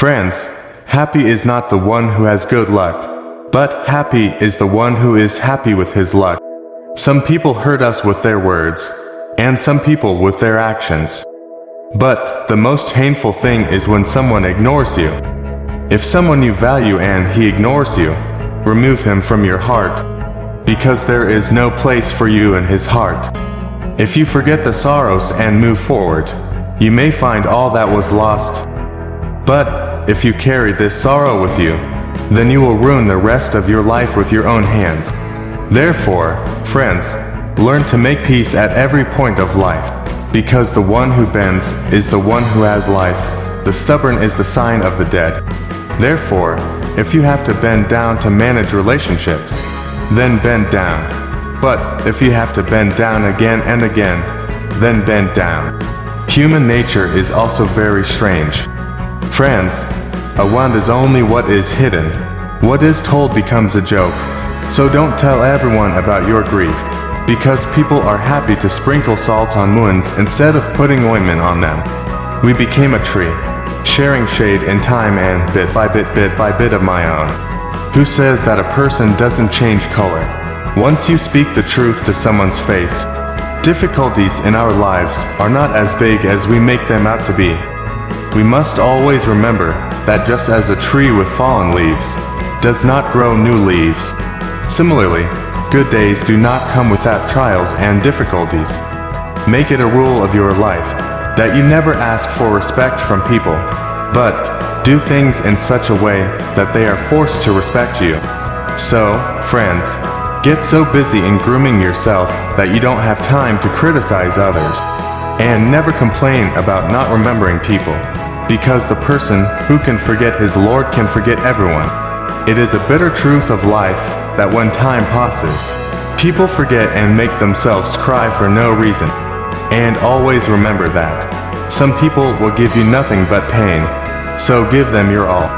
Friends, happy is not the one who has good luck, but happy is the one who is happy with his luck. Some people hurt us with their words, and some people with their actions. But the most painful thing is when someone ignores you. If someone you value and he ignores you, remove him from your heart, because there is no place for you in his heart. If you forget the sorrows and move forward, you may find all that was lost. But if you carry this sorrow with you, then you will ruin the rest of your life with your own hands. Therefore, friends, learn to make peace at every point of life, because the one who bends is the one who has life. The stubborn is the sign of the dead. Therefore, if you have to bend down to manage relationships, then bend down. But if you have to bend down again and again, then bend down. Human nature is also very strange. Friends, a wound is only what is hidden. What is told becomes a joke. So don't tell everyone about your grief, because people are happy to sprinkle salt on wounds instead of putting ointment on them. We became a tree, sharing shade in time and bit by bit of my own. Who says that a person doesn't change color once you speak the truth to someone's face? Difficulties in our lives are not as big as we make them out to be. We must always remember that just as a tree with fallen leaves does not grow new leaves, similarly, good days do not come without trials and difficulties. Make it a rule of your life that you never ask for respect from people, but do things in such a way that they are forced to respect you. So, friends, get so busy in grooming yourself that you don't have time to criticize others. And never complain about not remembering people, because the person who can forget his Lord can forget everyone. It is a bitter truth of life that when time passes, people forget and make themselves cry for no reason. And always remember that some people will give you nothing but pain, so give them your all.